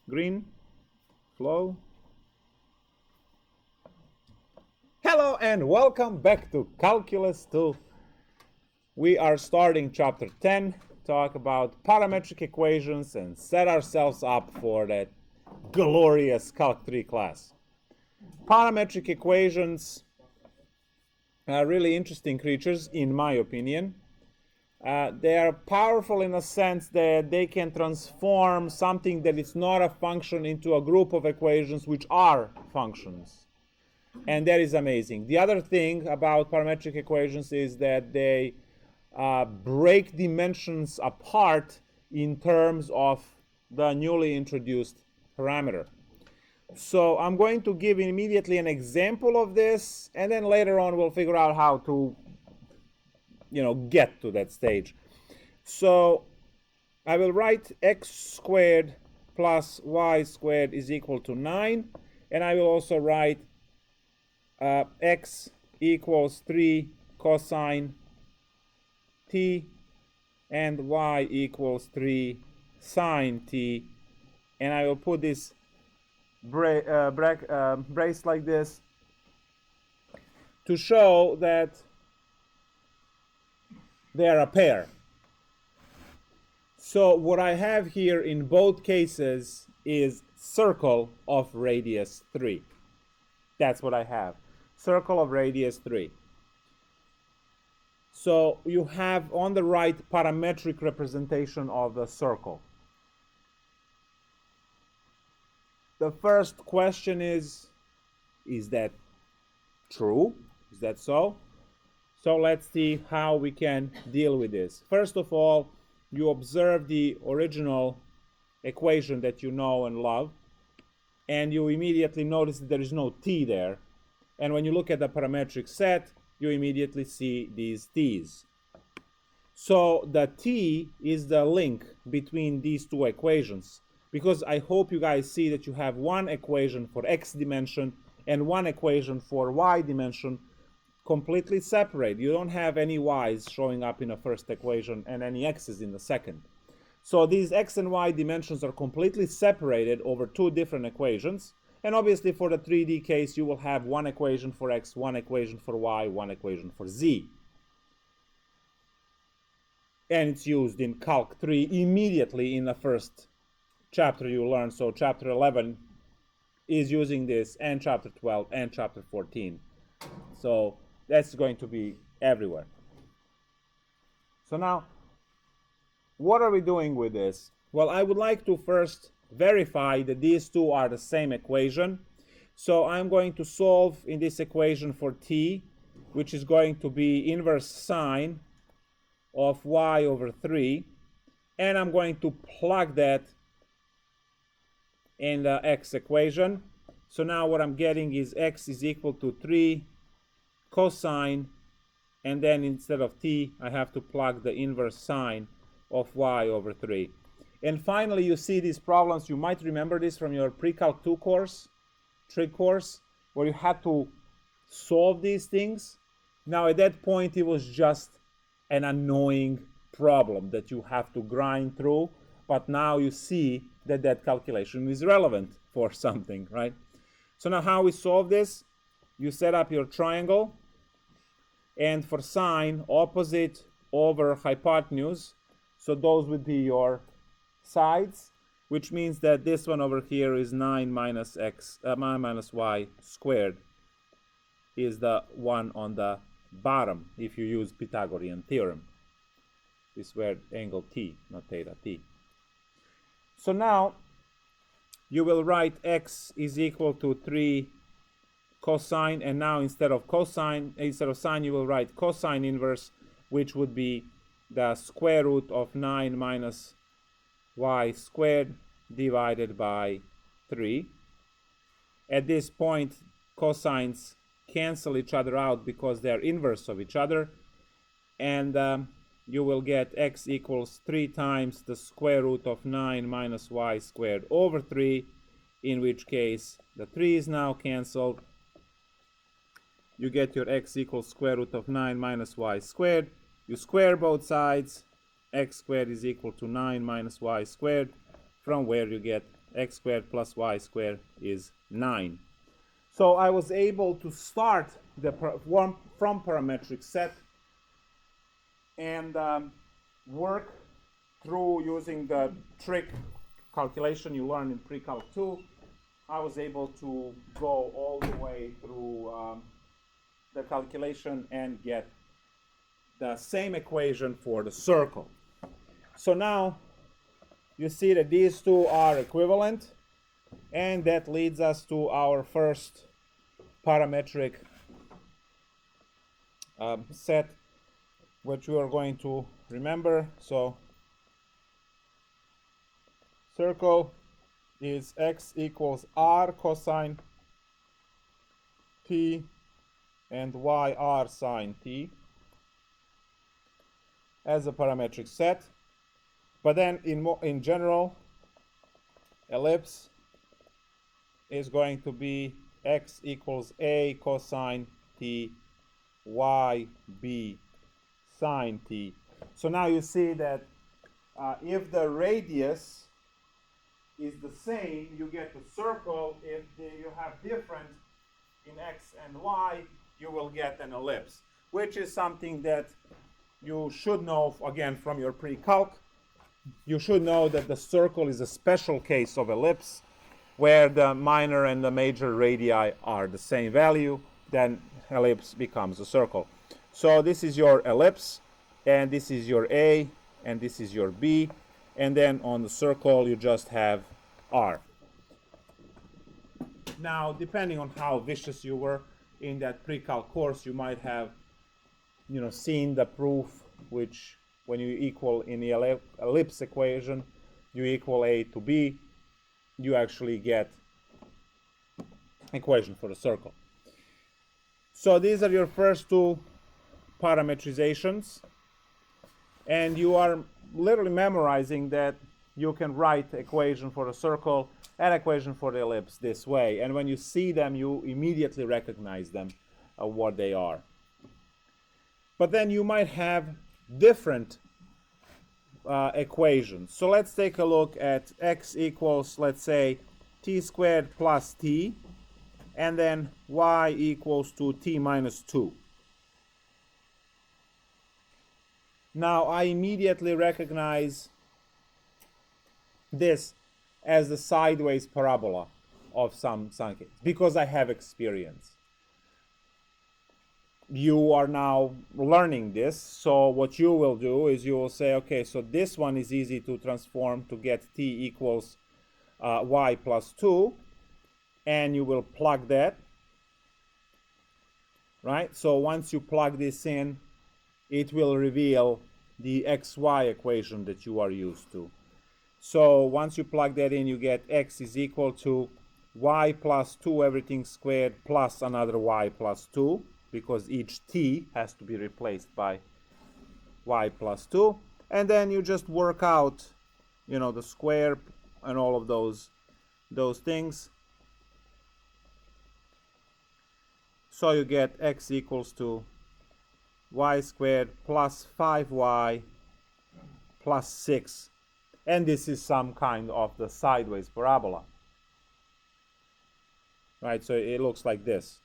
Green, flow. Hello and welcome back to Calculus 2. We are starting chapter 10, talk about parametric equations and set ourselves up for that glorious Calc 3 class. Parametric equations are really interesting creatures, in my opinion. They are powerful in a sense that they can transform something that is not a function into a group of equations which are functions. And that is amazing. The other thing about parametric equations is that they break dimensions apart in terms of the newly introduced parameter. So I'm going to give immediately an example of this, and then later on we'll figure out how to get to that stage. So I will write x squared plus y squared is equal to 9, and I will also write x equals 3 cosine t and y equals 3 sine t, and I will put this brace like this to show that they are a pair. So what I have here in both cases is circle of radius 3. That's what I have. Circle of radius 3. So you have on the right parametric representation of the circle. The first question is that true? Is that so? So let's see how we can deal with this. First of all, you observe the original equation that you know and love, and you immediately notice that there is no t there. And when you look at the parametric set, you immediately see these t's. So the t is the link between these two equations, because I hope you guys see that you have one equation for x dimension and one equation for y dimension completely separate. You don't have any y's showing up in the first equation and any x's in the second. So these x and y dimensions are completely separated over two different equations. And obviously for the 3D case, you will have one equation for x, one equation for y, one equation for z. And it's used in Calc 3 immediately in the first chapter you learn. So chapter 11 is using this, and chapter 12 and chapter 14. So that's going to be everywhere. So now, what are we doing with this? Well, I would like to first verify that these two are the same equation. So I'm going to solve in this equation for t, which is going to be inverse sine of y over 3. And I'm going to plug that in the x equation. So now what I'm getting is x is equal to 3 cosine, and then instead of t, I have to plug the inverse sine of y over 3. And finally, you see these problems. You might remember this from your pre-calc 2 course, trig course, where you had to solve these things. Now, at that point, it was just an annoying problem that you have to grind through. But now you see that that calculation is relevant for something, right? So now how we solve this? You set up your triangle, and for sine, opposite over hypotenuse. So those would be your sides, which means that this one over here is 9 minus y squared is the one on the bottom if you use Pythagorean theorem. This word angle t, not theta t. So now you will write x is equal to 3 cosine, and now instead of sine, you will write cosine inverse, which would be the square root of 9 minus y squared divided by 3. At this point, cosines cancel each other out because they're inverse of each other, and you will get x equals 3 times the square root of 9 minus y squared over 3, in which case the 3 is now cancelled. You get your x equals square root of 9 minus y squared. You square both sides. X squared is equal to 9 minus y squared, from where you get x squared plus y squared is 9. So I was able to start the from parametric set and work through using the trick calculation you learned in pre-calc 2. I was able to go all the way through the calculation and get the same equation for the circle. So now you see that these two are equivalent, and that leads us to our first parametric set, which we are going to remember. So circle is x equals r cosine t and y r sine t as a parametric set. But then in general, ellipse is going to be x equals a cosine t, y b sine t. So now you see that if the radius is the same, you get the circle. If you have different in x and y, you will get an ellipse, which is something that you should know, again, from your pre-calc. You should know that the circle is a special case of ellipse, where the minor and the major radii are the same value. Then ellipse becomes a circle. So this is your ellipse, and this is your A, and this is your B, and then on the circle you just have R. Now, depending on how vicious you were in that pre-calc course, you might have seen the proof, which when you equal in the ellipse equation, you equal A to B, you actually get equation for the circle. So these are your first two parametrizations, and you are literally memorizing that you can write equation for the circle and equation for the ellipse this way, and when you see them, you immediately recognize them, what they are. But then you might have different equations. So let's take a look at x equals, let's say, t squared plus t, and then y equals to t minus 2. Now I immediately recognize this as the sideways parabola of some case, because I have experience. You are now learning this, so what you will do is you will say, okay, so this one is easy to transform to get t equals y plus 2, and you will plug that, right? So once you plug this in, it will reveal the xy equation that you are used to. So once you plug that in, you get x is equal to y plus 2 everything squared plus another y plus 2, because each t has to be replaced by y plus 2. And then you just work out, the square and all of those things. So you get x equals to y squared plus 5y plus 6. And this is some kind of the sideways parabola. Right, so it looks like this.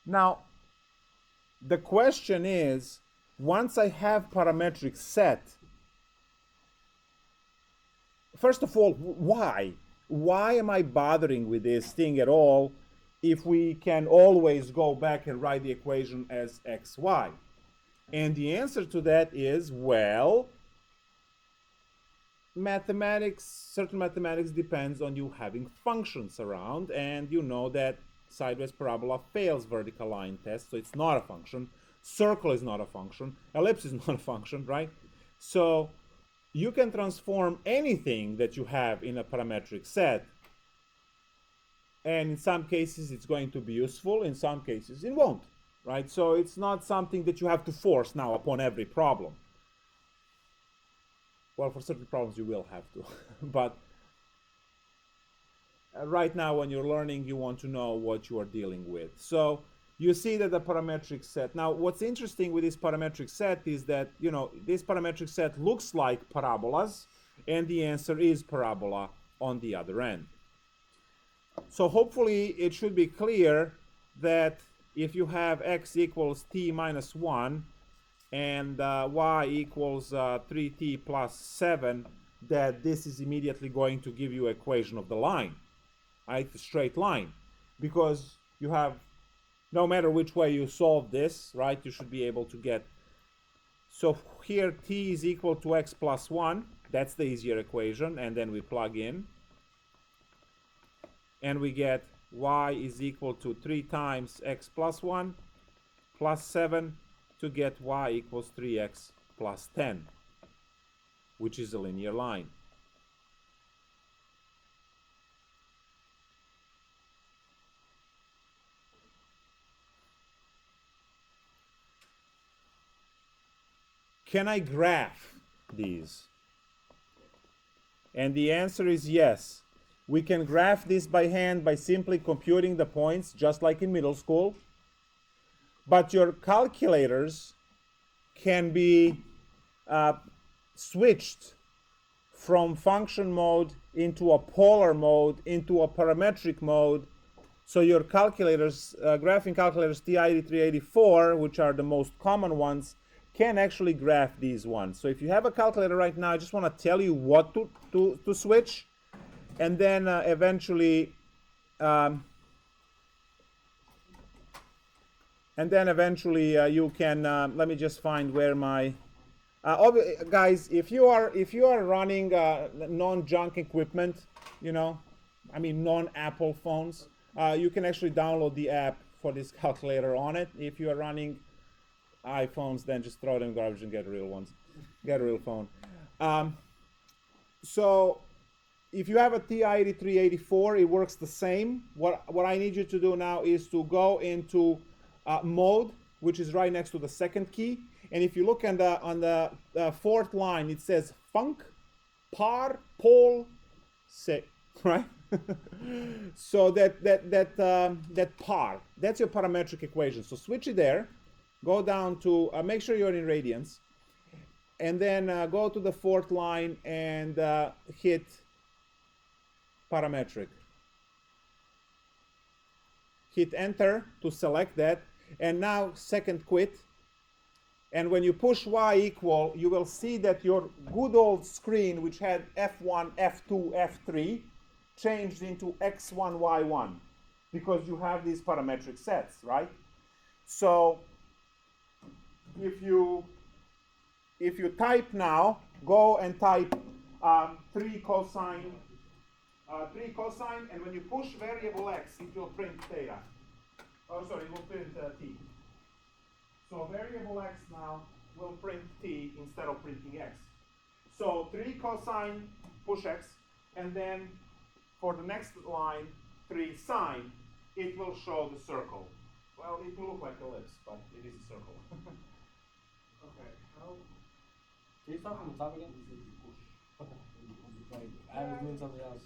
Now, the question is, once I have parametric set, first of all, why? Why am I bothering with this thing at all if we can always go back and write the equation as xy? And the answer to that is, well, certain mathematics depends on you having functions around, and you know that sideways parabola fails vertical line test, so it's not a function. Circle is not a function. Ellipse is not a function, right? So you can transform anything that you have in a parametric set, and in some cases it's going to be useful, in some cases it won't, right? So it's not something that you have to force now upon every problem. Well, for certain problems you will have to, but right now when you're learning, you want to know what you are dealing with. So you see that the parametric set. Now, what's interesting with this parametric set is that, you know, this parametric set looks like parabolas, and the answer is parabola on the other end. So hopefully it should be clear that if you have x equals t minus 1 and y equals 3t plus 7, that this is immediately going to give you an equation of the line, right? The straight line. Because you have, no matter which way you solve this, right, you should be able to get. So here t is equal to x plus 1. That's the easier equation. And then we plug in. And we get y is equal to 3 times x plus 1 plus 7 to get y equals 3x plus 10, which is a linear line. Can I graph these? And the answer is yes. We can graph this by hand by simply computing the points, just like in middle school. But your calculators can be switched from function mode into a polar mode, into a parametric mode. So your calculators, graphing calculators TI-83, 84, which are the most common ones, can actually graph these ones. So if you have a calculator right now, I just want to tell you what to switch, and then eventually you can let me just find where my guys, if you are running non-junk equipment, you know, I mean non-Apple phones, you can actually download the app for this calculator on it. If you are running iPhones, then just throw them in garbage and get real ones. Get a real phone. So if you have a TI-83, 84, it works the same. What I need you to do now is to go into mode, which is right next to the second key. And if you look on the fourth line, it says func, par, pol, se, right? So that par, that's your parametric equation. So switch it there. Go down to, make sure you're in radians. And then go to the fourth line and hit parametric. Hit enter to select that. And now second quit. And when you push y equal, you will see that your good old screen, which had F1, F2, F3, changed into X1, Y1, because you have these parametric sets, right? So if you type now, go and type 3 cosine, and when you push variable x, it will print theta. Oh, sorry, it will print t. So variable x now will print t instead of printing x. So 3 cosine, push x, and then for the next line, 3 sine, it will show the circle. Well, it will look like ellipse, but it is a circle. Okay, how? Can you start from the top again? Like, I was doing something else.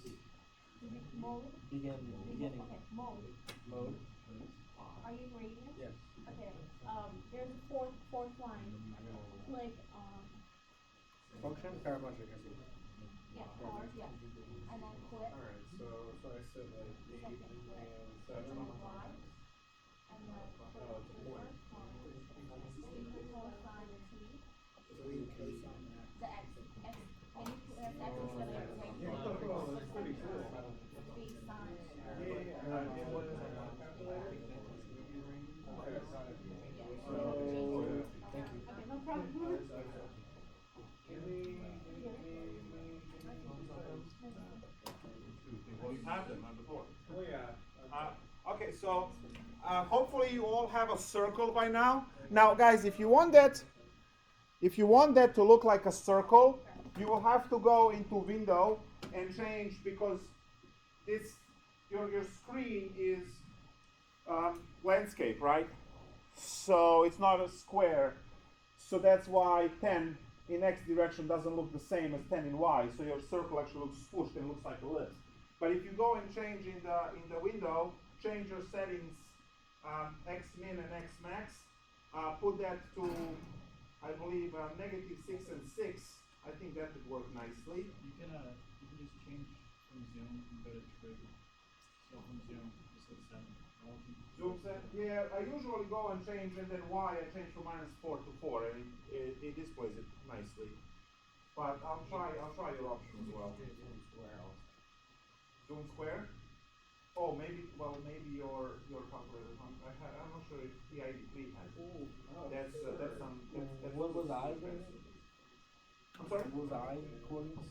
Mode? Beginning. Okay, mode. Mode. Are you in radius? Yes. Okay, there's a fourth line. Click on, Function, parametric, I see. yeah, par, yeah. And then click Alright, so I said like 8 second click. and And 7. then Y. And then click Oh, it's a the point. first line. Equal cosine of T. The X. X. And you put X is gonna be right here. Oh, that's pretty cool. 3 sine. Thank you. Okay, no problem. Well, you have them on the board. Oh yeah. Okay, so hopefully you all have a circle by now. Now, guys, if you want that to look like a circle, you will have to go into window and change, because your screen is landscape, right? So it's not a square. So that's why 10 in x direction doesn't look the same as 10 in y. So your circle actually looks squished and looks like a ellipse. But if you go and change in the window, change your settings x min and x max, put that to, I believe, negative 6 and 6. I think that would work nicely. You can just change from Zoom and go to trig. So from Zoom, just hit 7. Zoom set? Yeah, I usually go and change, and then y I change from -4 to 4, and it displays it nicely. But I'll try your option as well. Zoom square? Oh, maybe your calculator. I'm not sure if PID3 has it. That's some. What was I again? I'm sorry? What was I coordinates?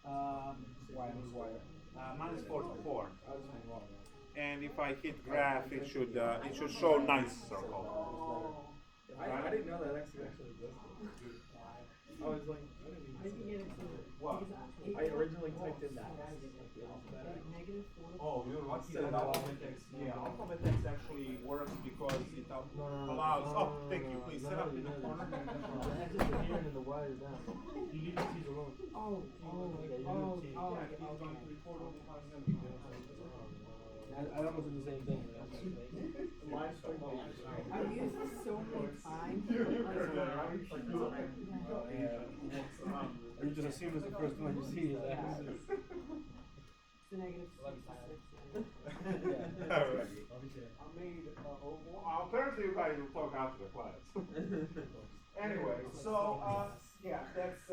Y was Y. -4 to 4. I was saying wrong. And if I hit graph, it should show nice circle. I didn't know that actually existed. I was like, What? I originally typed in that. Oh, you're set it alphabet text. Yeah, alphabet text actually works because it allows. Oh, thank you. Please set up in the corner. And the Y is down. You leave the T's alone. I almost did the same thing. I use this so many times. You just assume it's the first one you see. It's a negative 66. Apparently, you guys will talk after the class. Anyway, so yeah, that's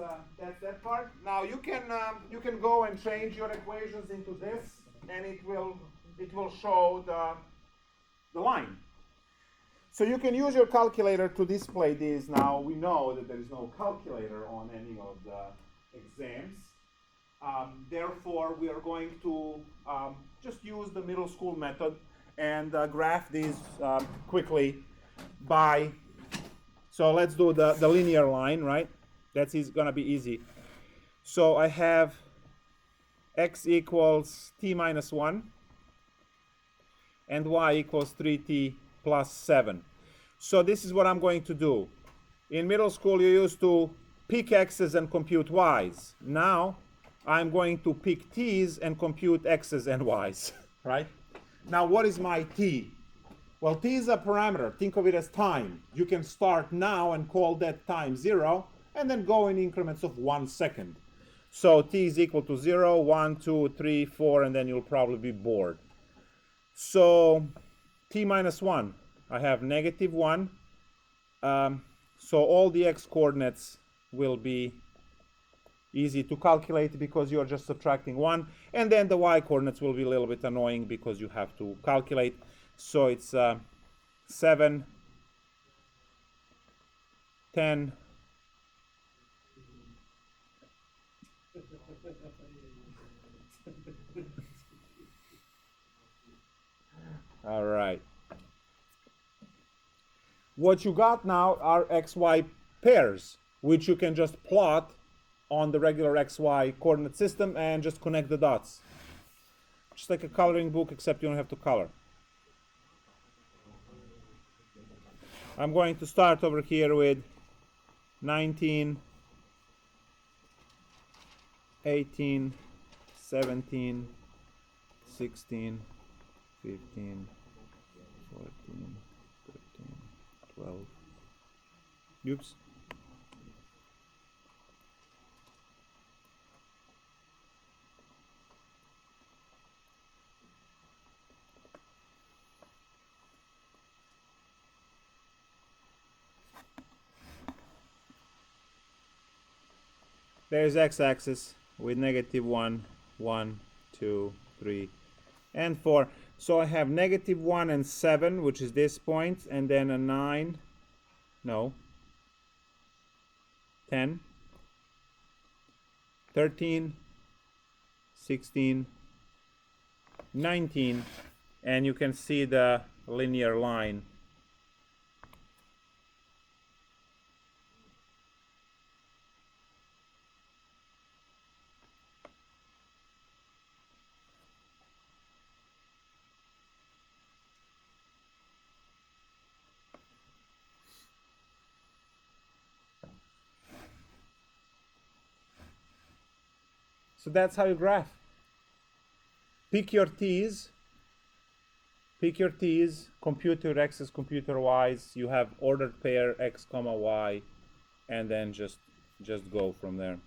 that part. Now you can go and change your equations into this, and it will show the line. So you can use your calculator to display these. Now we know that there is no calculator on any of the exams. Therefore, we are going to just use the middle school method and graph these quickly by. So let's do the linear line, right? That's going to be easy. So I have x equals t minus 1 and y equals 3t plus 7. So this is what I'm going to do. In middle school, you used to pick x's and compute y's. Now, I'm going to pick t's and compute x's and y's, right? Now, what is my t? Well, t is a parameter. Think of it as time. You can start now and call that time 0, and then go in increments of 1 second. So t is equal to 0, 1, 2, 3, 4, and then you'll probably be bored. So t minus 1, I have negative 1. So all the x coordinates will be easy to calculate because you're just subtracting 1. And then the y coordinates will be a little bit annoying because you have to calculate. So it's 7, 10, all right. What you got now are xy pairs, which you can just plot on the regular xy coordinate system and just connect the dots. Just like a coloring book, except you don't have to color. I'm going to start over here with 19, 18, 17, 16, 15, 14, 13, 12. Oops. There's x-axis with negative 1, 1, 2, 3, and 4. So I have negative 1 and 7, which is this point, and then a 9, no, 10, 13, 16, 19, and you can see the linear line. So that's how you graph. Pick your t's, pick your t's, compute your x's, compute your y's. You have ordered pair x comma y, and then just go from there.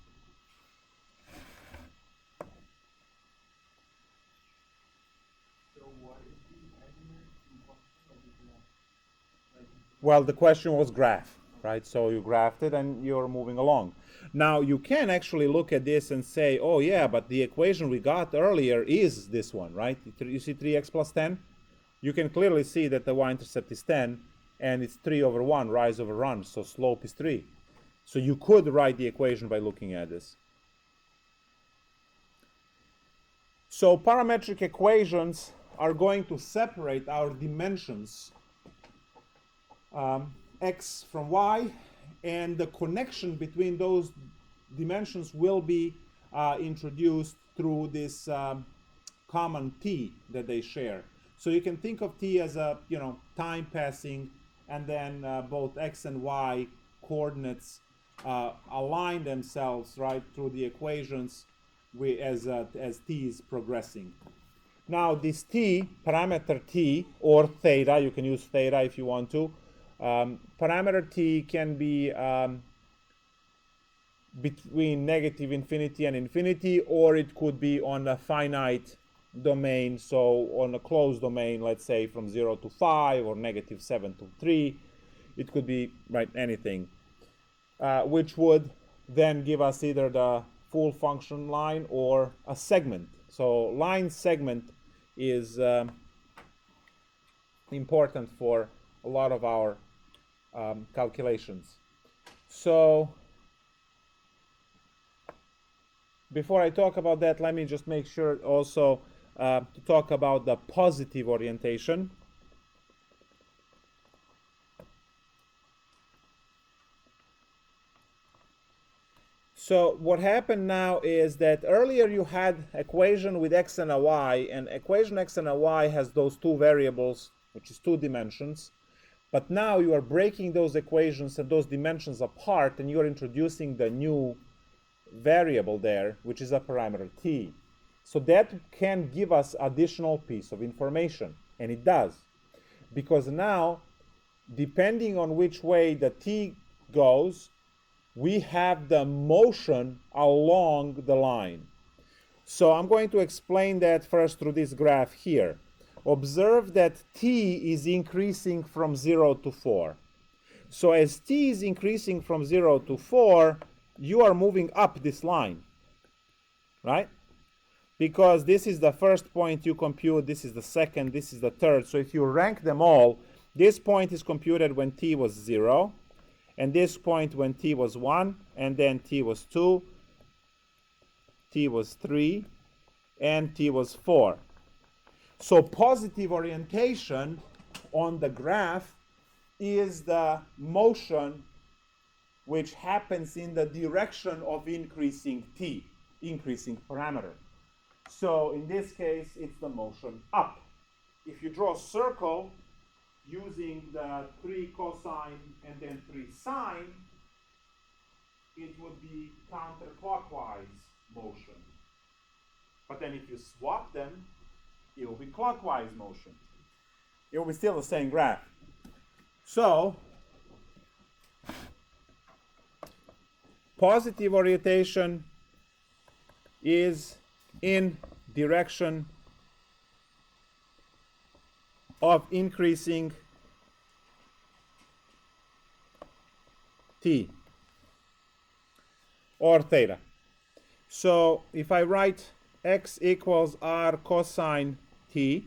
So what is the argument and what is the graph? Like, Well, the question was graph, right? So you graphed it and you're moving along. Now you can actually look at this and say, oh yeah, but the equation we got earlier is this one, right? You see 3x plus 10? You can clearly see that the y-intercept is 10 and it's 3 over 1, rise over run, so slope is 3. So you could write the equation by looking at this. So parametric equations are going to separate our dimensions x from y, and the connection between those dimensions will be introduced through this common t that they share. So you can think of t as a time passing, and then both x and y coordinates align themselves right through the equations as t is progressing. Now this t, parameter t, or theta, you can use theta if you want to. Parameter t can be between negative infinity and infinity, or it could be on a finite domain, so on a closed domain, let's say from 0 to 5 or negative 7 to 3. It could be right anything, which would then give us either the full function line or a segment. So line segment is important for a lot of our calculations. So before I talk about that, let me just make sure also to talk about the positive orientation. So what happened now is that earlier you had equation with x and a y, and equation x and a y has those two variables, which is 2 dimensions. But now you are breaking those equations and those dimensions apart, and you are introducing the new variable there, which is a parameter t. So that can give us additional piece of information, and it does. Because now, depending on which way the t goes, we have the motion along the line. So I'm going to explain that first through this graph here. Observe that t is increasing from 0 to 4. So as t is increasing from 0 to 4, you are moving up this line, right? Because this is the first point you compute, this is the second, this is the third. So if you rank them all, this point is computed when t was 0, and this point when t was 1, and then t was 2, t was 3, and t was 4. So positive orientation on the graph is the motion which happens in the direction of increasing t, increasing parameter. So in this case, it's the motion up. If you draw a circle using the 3 cosine and then 3 sine, it would be counterclockwise motion. But then if you swap them, it will be clockwise motion. It will be still the same graph. So, positive orientation is in direction of increasing t or theta. So if I write x equals r cosine t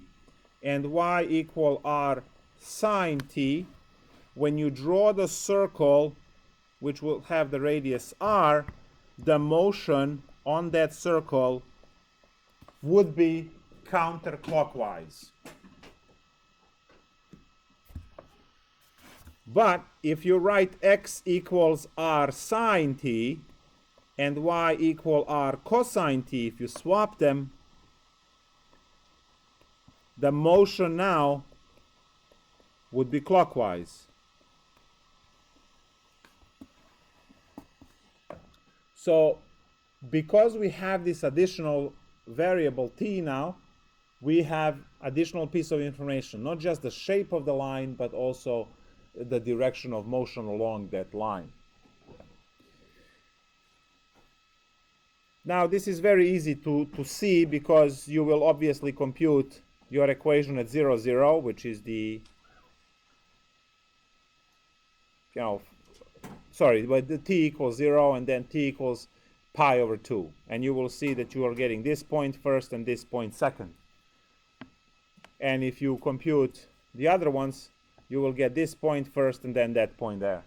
and y equal r sine t, when you draw the circle which will have the radius r, the motion on that circle would be counterclockwise. But if you write x equals r sine t and y equal r cosine t, if you swap them, the motion now would be clockwise. So because we have this additional variable t now, we have additional piece of information, not just the shape of the line, but also the direction of motion along that line. Now, this is very easy to see because you will obviously compute your equation at 0, 0, which is the, but the t equals 0, and then t equals pi over 2. And you will see that you are getting this point first and this point second. And if you compute the other ones, you will get this point first and then that point there.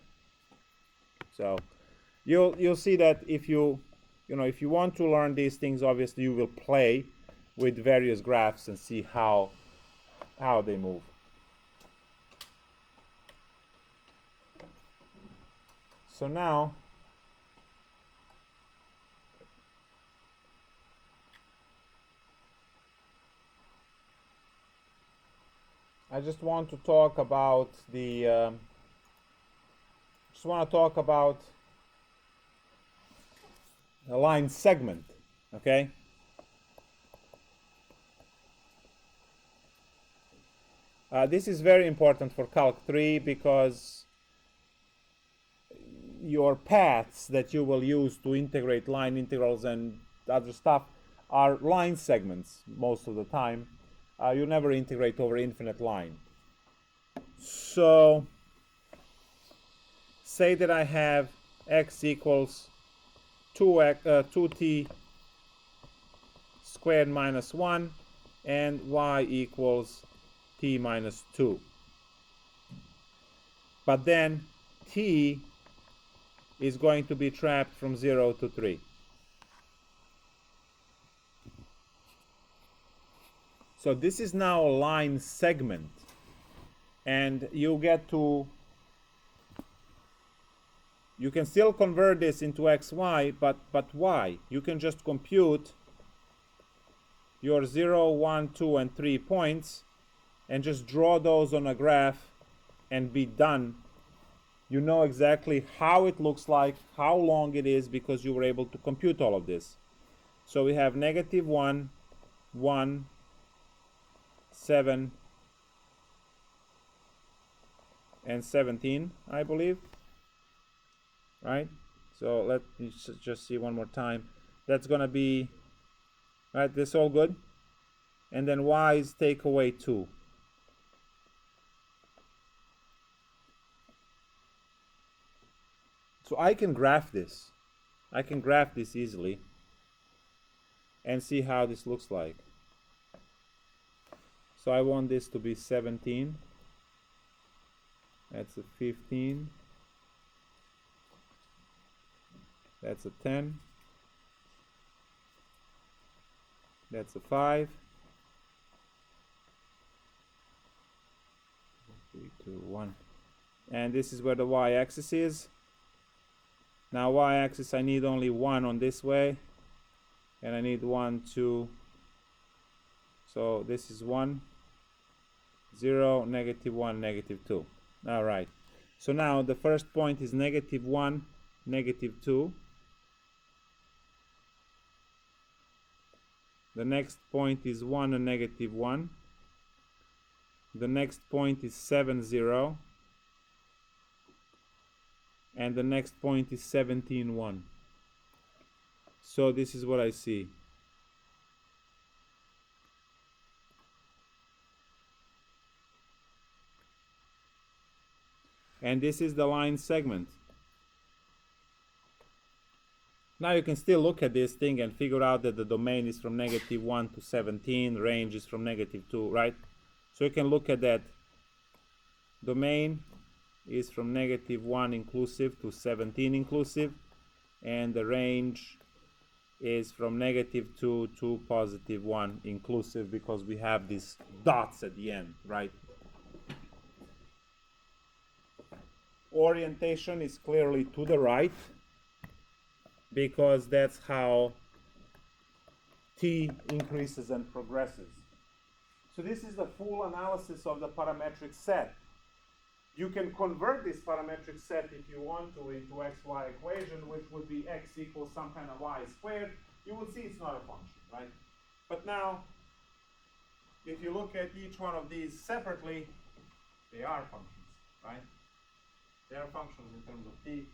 So you'll see that if you want to learn these things, obviously you will play with various graphs and see how they move. So now I just want to talk about the a line segment, okay? This is very important for Calc 3 because your paths that you will use to integrate line integrals and other stuff are line segments most of the time. You never integrate over infinite line. So say that I have x equals 2t squared minus 1 and y equals t minus 2. But then t is going to be trapped from 0 to 3. So this is now a line segment, and you can still convert this into xy, but y. You can just compute your 0, 1, 2, and 3 points and just draw those on a graph and be done. You know exactly how it looks like, how long it is, because you were able to compute all of this. So we have negative 1, 1, 7, and 17, I believe. Right? So let me just see one more time. That's going to be, right, this all good? And then y is take away 2. So I can graph this. I can graph this easily and see how this looks like. So I want this to be 17. That's a 15. That's a 10. That's a 5. 3, 2, 1. And this is where the y-axis is. Now y-axis, I need only 1 on this way. And I need 1, 2. So this is 1, 0, negative 1, negative 2. All right. So now the first point is negative 1, negative 2. The next point is 1 and negative 1. The next point is 7, 0. And the next point is 17, 1. So this is what I see. And this is the line segment. Now you can still look at this thing and figure out that the domain is from negative 1 to 17, range is from negative 2, right? So you can look at that. Domain is from negative 1 inclusive to 17 inclusive, and the range is from negative 2 to positive 1 inclusive, because we have these dots at the end, right? Orientation is clearly to the right, because that's how t increases and progresses. So this is the full analysis of the parametric set. You can convert this parametric set, if you want to, into xy equation, which would be x equals some kind of y squared. You will see it's not a function, right? But now if you look at each one of these separately, they are functions, right? They are functions in terms of t,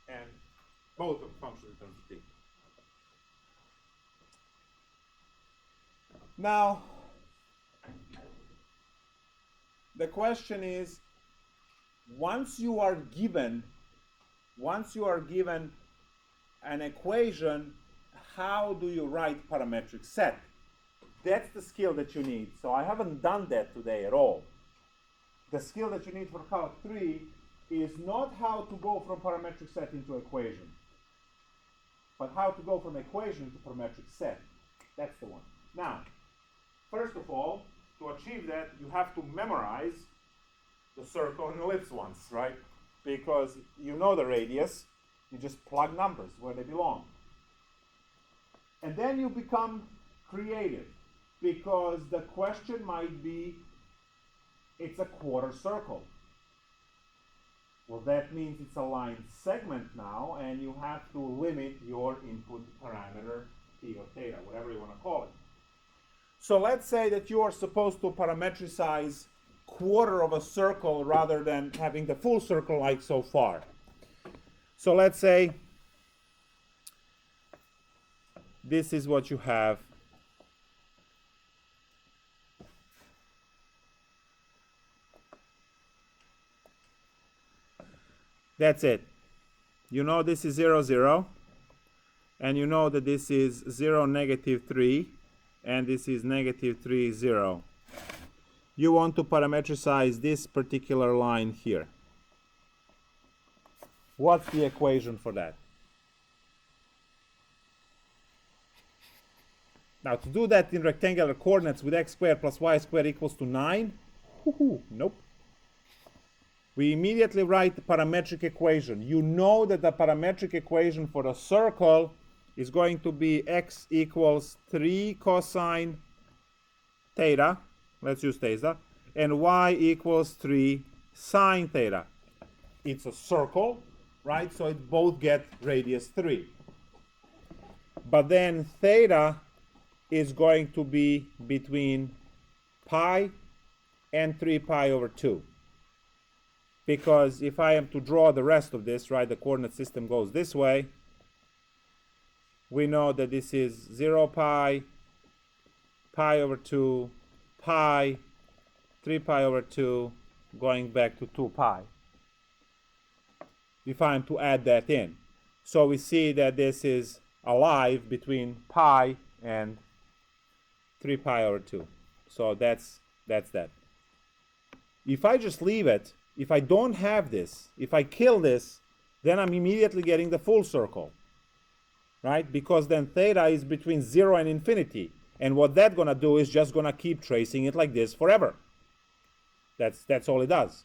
and both are functions in terms of t. Now, the question is, once you are given an equation, how do you write parametric set? That's the skill that you need. So I haven't done that today at all. The skill that you need for Calc 3 is not how to go from parametric set into equation, but how to go from equation to parametric set. That's the one. Now, first of all, to achieve that, you have to memorize the circle and ellipse ones, right? Because you know the radius, you just plug numbers where they belong. And then you become creative, because the question might be, it's a quarter circle. Well, that means it's a line segment now, and you have to limit your input parameter, t or theta, whatever you want to call it. So let's say that you are supposed to parametricize quarter of a circle rather than having the full circle like so far. So let's say this is what you have. That's it. You know this is 0, 0, and you know that this is 0, negative 3, and this is negative 3, 0. You want to parametricize this particular line here. What's the equation for that? Now, to do that in rectangular coordinates with x squared plus y squared equals to 9, nope. We immediately write the parametric equation. You know that the parametric equation for the circle is going to be x equals 3 cosine theta, let's use theta, and y equals 3 sine theta. It's a circle, right? So it both get radius 3. But then theta is going to be between pi and 3 pi over 2. Because if I am to draw the rest of this, right, the coordinate system goes this way. We know that this is 0 pi, pi over 2, pi, 3 pi over 2, going back to 2 pi. If I'm to add that in. So we see that this is alive between pi and 3 pi over 2. So that's that. If I just leave it, if I don't have this, if I kill this, then I'm immediately getting the full circle, right? Because then theta is between 0 and infinity. And what that's going to do is just going to keep tracing it like this forever. That's all it does.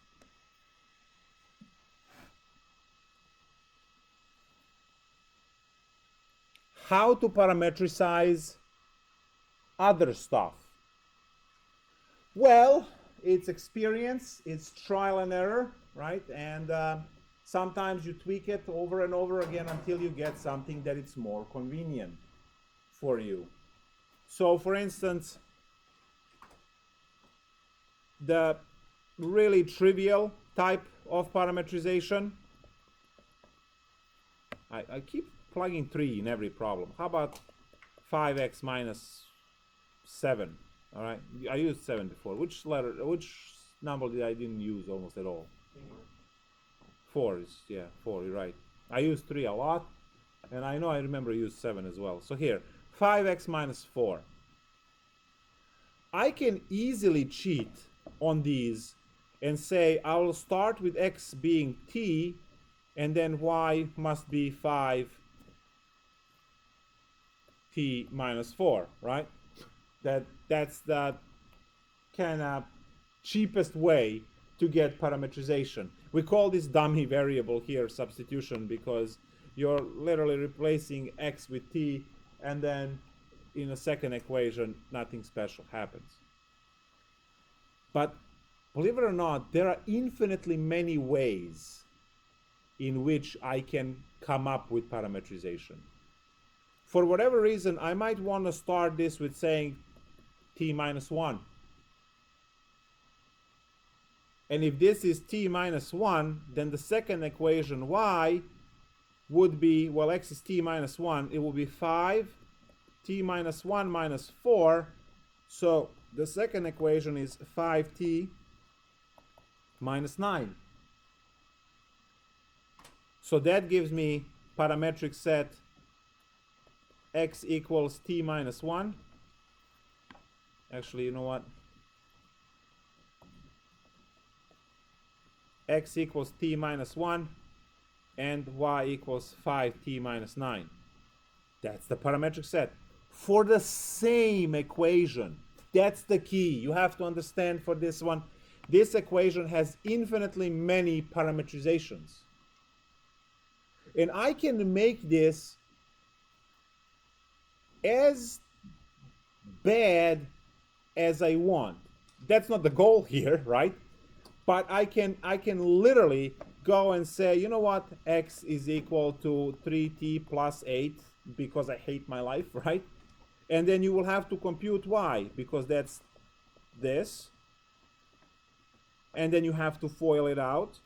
How to parametricize other stuff? Well, it's experience, it's trial and error, right? And sometimes you tweak it over and over again until you get something that it's more convenient for you. So for instance, the really trivial type of parametrization, I keep plugging 3 in every problem. How about 5x minus 7? All right, I used 7 before. Which number I didn't use almost at all? 4 is, yeah, 4, you're right. I used 3 a lot, and I know I remember I used 7 as well. So here, 5x minus 4. I can easily cheat on these and say I will start with x being t, and then y must be 5t minus 4, right? That's the kind of cheapest way to get parametrization. We call this dummy variable here substitution because you're literally replacing x with t, and then in a second equation nothing special happens. But believe it or not, there are infinitely many ways in which I can come up with parametrization. For whatever reason, I might want to start this with saying t minus 1, And if this is t minus 1, then the second equation y would be, well, x is t minus 1, it will be 5 t minus 1 minus 4. So the second equation is 5t minus 9. So that gives me parametric set x equals t minus 1. Actually, you know what? X equals t minus 1 and y equals 5t minus 9. That's the parametric set for the same equation. That's the key. You have to understand for this one, this equation has infinitely many parametrizations. And I can make this as bad as I want. That's not the goal here, right? But I can literally go and say, you know what, x is equal to 3t plus 8 because I hate my life, right? And then you will have to compute y because that's this. And then you have to FOIL it out.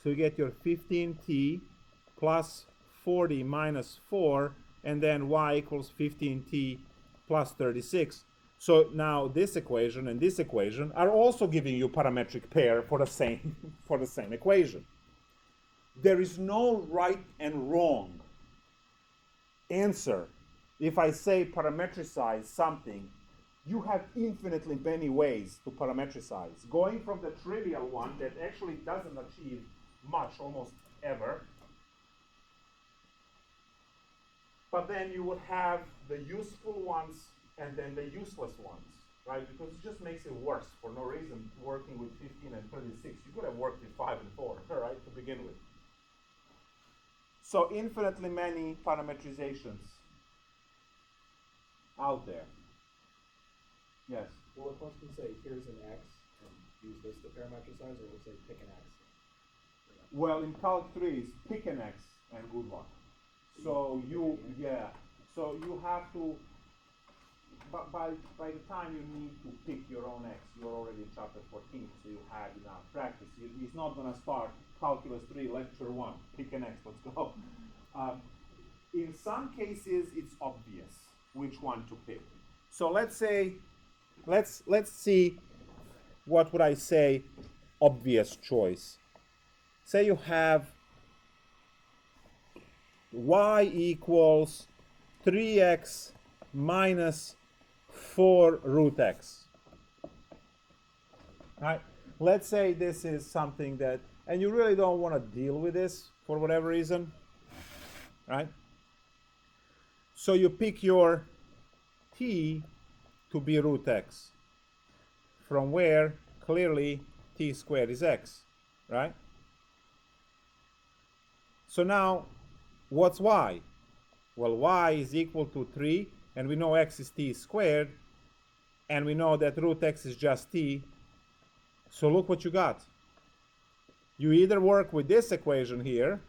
So you get your 15t plus 40 minus 4, and then y equals 15t plus 36. So now this equation and this equation are also giving you parametric pair for the same for the same equation. There is no right and wrong answer. If I say parametricize something, you have infinitely many ways to parametricize. Going from the trivial one that actually doesn't achieve much almost ever, but then you would have the useful ones and then the useless ones, right? Because it just makes it worse for no reason working with 15 and 36. You could have worked with 5 and 4, right, to begin with. So infinitely many parametrizations out there. Yes? Will the question say, here's an x, and use this to parametricize, or will it say, pick an x? Well, in Calc 3 is pick an x and good luck. So you have to, but by the time you need to pick your own x, you're already in chapter 14, so you have enough practice. It's not going to start Calculus 3, lecture 1, pick an x, let's go. In some cases, it's obvious which one to pick. So let's say, let's see, what would I say, obvious choice. Say you have y equals 3x minus 4 root x. Right? Let's say this is something that, and you really don't want to deal with this for whatever reason, right? So you pick your t to be root x, from where clearly t squared is x, right? So now, what's y? Well, y is equal to 3, and we know x is t squared, and we know that root x is just t. So look what you got. You either work with this equation here,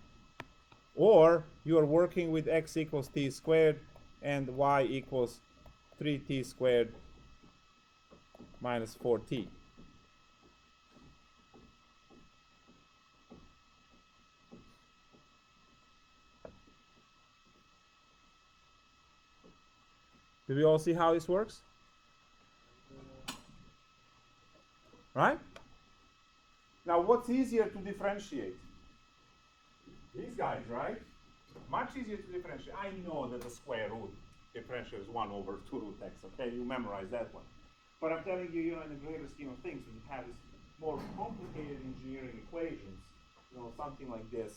or you are working with x equals t squared and y equals 3t squared minus 4t. Do we all see how this works? Right? Now, what's easier to differentiate? These guys, right? Much easier to differentiate. I know that the square root differential is 1 over 2 root x, okay? You memorize that one. But I'm telling you, in the greater scheme of things, when you have this more complicated engineering equations, something like this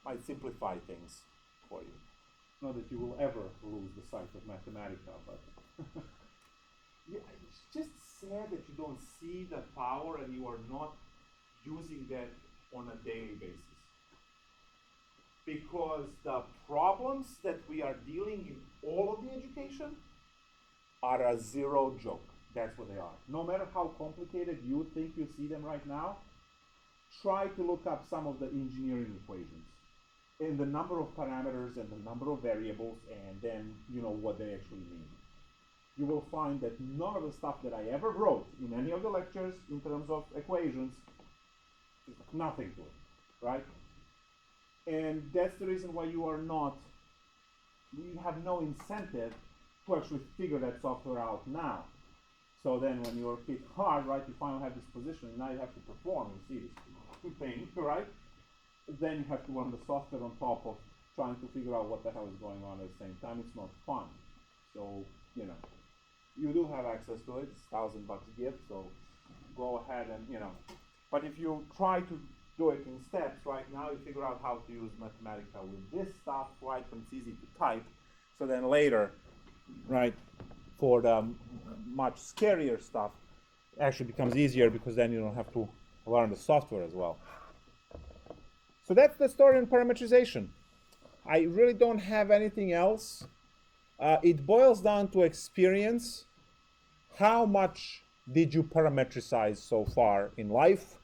might simplify things for you. Not that you will ever lose the sight of Mathematica, but yeah, it's just sad that you don't see the power and you are not using that on a daily basis. Because the problems that we are dealing in all of the education are a zero joke. That's what they are. No matter how complicated you think you see them right now, try to look up some of the engineering equations and the number of parameters and the number of variables, and then you know what they actually mean. you will find that none of the stuff that I ever wrote in any of the lectures in terms of equations is nothing to it, right? And that's the reason why you have no incentive to actually figure that software out now. So then when you're hit hard, right, you finally have this position, and now you have to perform, you see this thing, right? Then you have to run the software on top of trying to figure out what the hell is going on at the same time. It's not fun. So, you know, you do have access to it. It's $1,000 gift, so go ahead and, you know. But if you try to do it in steps, right, now you figure out how to use Mathematica with this stuff, right, when it's easy to type. So then later, right, for the much scarier stuff, it actually becomes easier because then you don't have to learn the software as well. So that's the story on parametrization. I really don't have anything else. It boils down to experience. How much did you parametricize so far in life?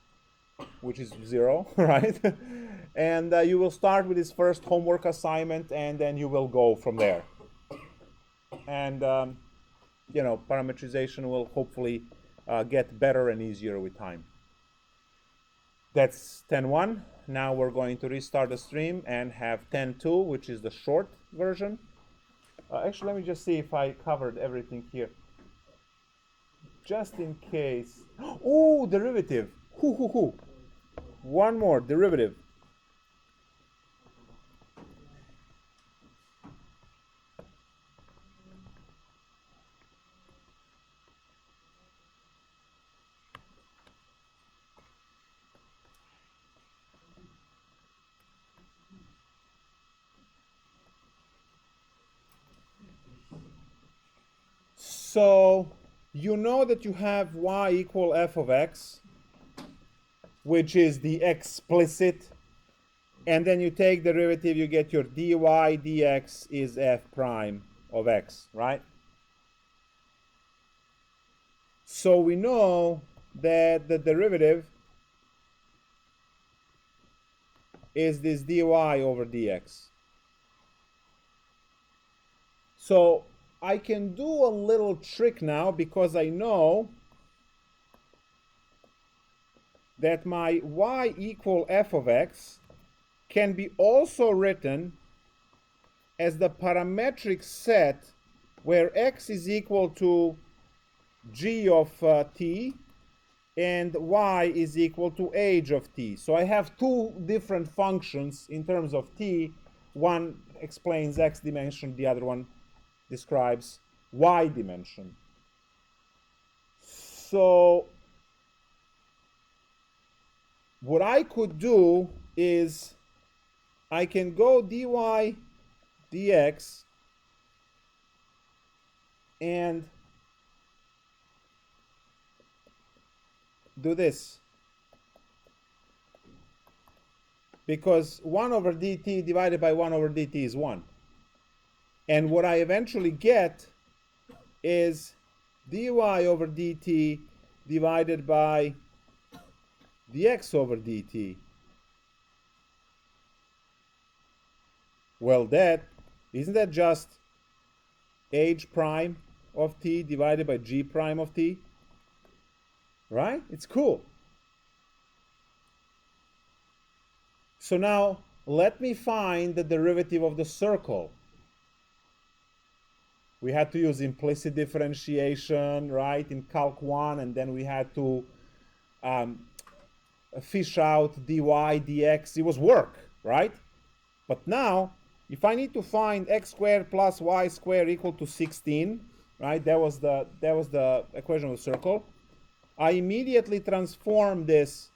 Which is 0, right? And you will start with this first homework assignment, and then you will go from there. And you know, parametrization will hopefully get better and easier with time. That's 10.1. Now we're going to restart the stream and have 10.2, which is the short version. Actually, let me just see if I covered everything here. Just in case. Oh, derivative. One more, derivative. So you know that you have y equal f of x, which is the explicit, and then you take derivative, you get your dy dx is f prime of x, right? So we know that the derivative is this dy over dx. So I can do a little trick now because I know that my y equal f of x can be also written as the parametric set where x is equal to g of t and y is equal to age of t. So I have two different functions in terms of t. One explains x dimension, the other one describes y dimension. So what I could do is I can go dy dx and do this, because 1 over dt divided by 1 over dt is 1. And what I eventually get is dy over dt divided by dx over dt. Well, isn't that just h prime of t divided by g prime of t? Right? It's cool. So now let me find the derivative of the circle. We had to use implicit differentiation, right, in Calc 1, and then we had to fish out dy dx. It was work, right? But now, if I need to find x squared plus y squared equal to 16, right, that was the equation of the circle, I immediately transform this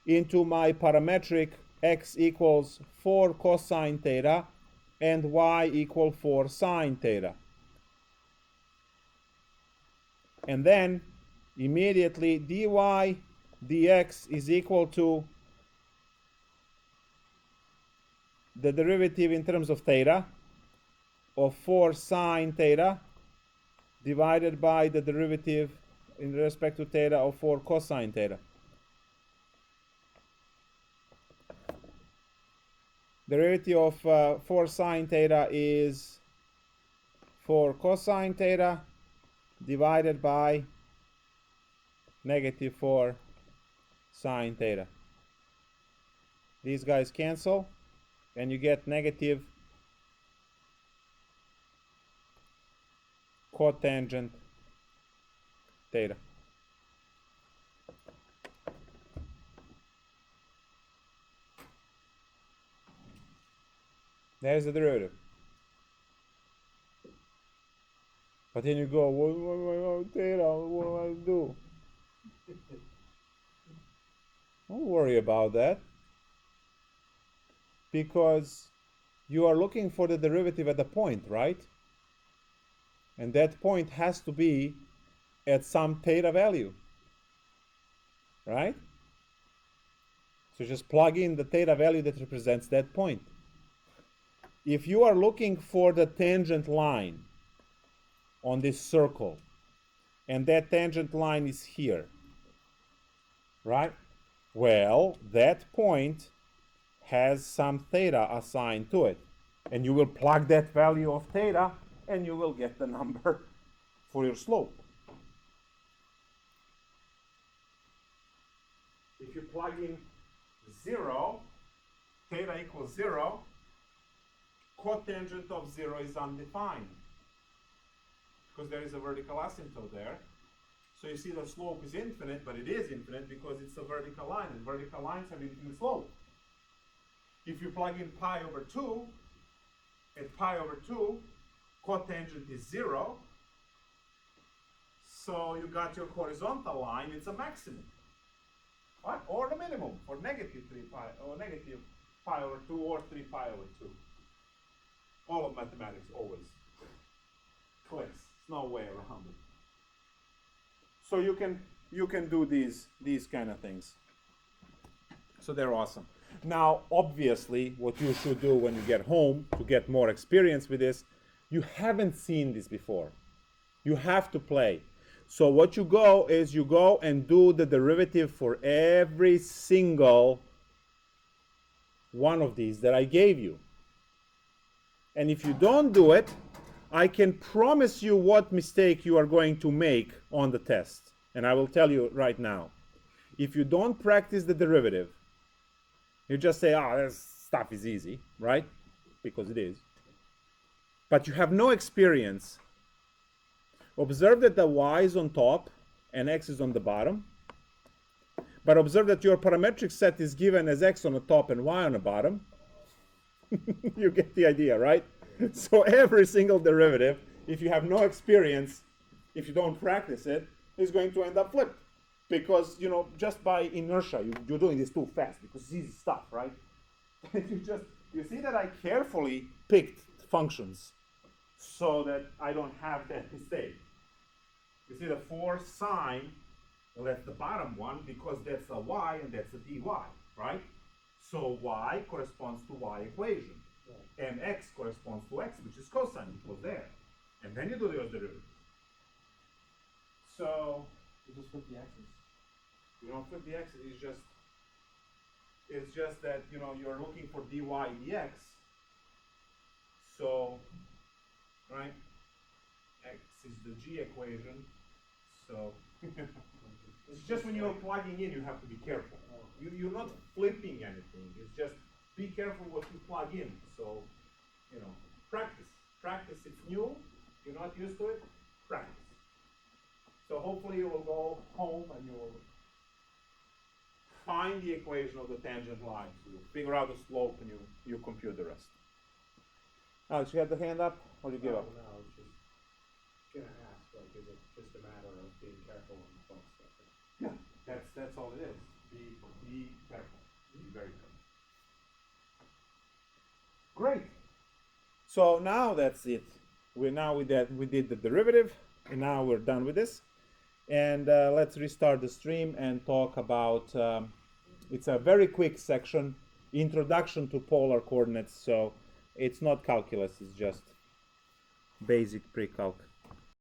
into my parametric x equals 4 cosine theta and y equal 4 sine theta. And then immediately dy dx is equal to the derivative in terms of theta of 4 sine theta divided by the derivative in respect to theta of 4 cosine theta. Derivative of 4 sine theta is 4 cosine theta divided by negative 4 sine theta. These guys cancel, and you get negative cotangent theta. There's the derivative. But then you go, what theta, what do I do? Don't worry about that, because you are looking for the derivative at the point, right? And that point has to be at some theta value, right? So just plug in the theta value that represents that point. If you are looking for the tangent line on this circle, and that tangent line is here, right? Well, that point has some theta assigned to it. And you will plug that value of theta, and you will get the number for your slope. If you plug in 0, theta equals 0, cotangent of 0 is undefined, because there is a vertical asymptote there. So you see the slope is infinite, but it is infinite because it's a vertical line, and vertical lines have infinite slope. If you plug in pi over 2, at pi over 2, cotangent is 0. So you got your horizontal line, it's a maximum. What? Or the minimum, or negative 3 pi, or negative pi over 2, or 3 pi over 2. All of mathematics always clicks. There's no way around it. So you can do these kind of things. So they're awesome. Now, obviously, what you should do when you get home to get more experience with this, you haven't seen this before. You have to play. So what you go is you go and do the derivative for every single one of these that I gave you. And if you don't do it, I can promise you what mistake you are going to make on the test. And I will tell you right now. If you don't practice the derivative, you just say, this stuff is easy, right? Because it is. But you have no experience. Observe that the y is on top and x is on the bottom. But observe that your parametric set is given as x on the top and y on the bottom. You get the idea, right? So every single derivative, if you have no experience, if you don't practice it, is going to end up flipped. Because, just by inertia, you're doing this too fast because it's easy stuff, right? You see that I carefully picked functions so that I don't have that mistake. You see the 4 sine, well, that's the bottom one because that's a y and that's a dy, right? So y corresponds to y equation. Right. And x corresponds to x, which is cosine, which was there. And then you do your derivative. So You just flip the axis? you don't flip the x's, it's just that you're looking for dy dx. So, right, x is the g equation. So it's just when you're plugging in, you have to be careful. You're not flipping anything. It's just be careful what you plug in. So, practice. Practice. It's new. You're not used to it. Practice. So hopefully you will go home and you will find the equation of the tangent line. So you figure out the slope and you compute the rest. Alex, you had the hand up or you give up? No, I was just gonna ask, is it just a matter of being careful on the phone stuff? Yeah, that's all it is. Be careful. Be very careful. Great. So now that's it. We did the derivative, and now we're done with this. And let's restart the stream and talk about. It's a very quick section, introduction to polar coordinates. So it's not calculus; it's just basic pre-calc.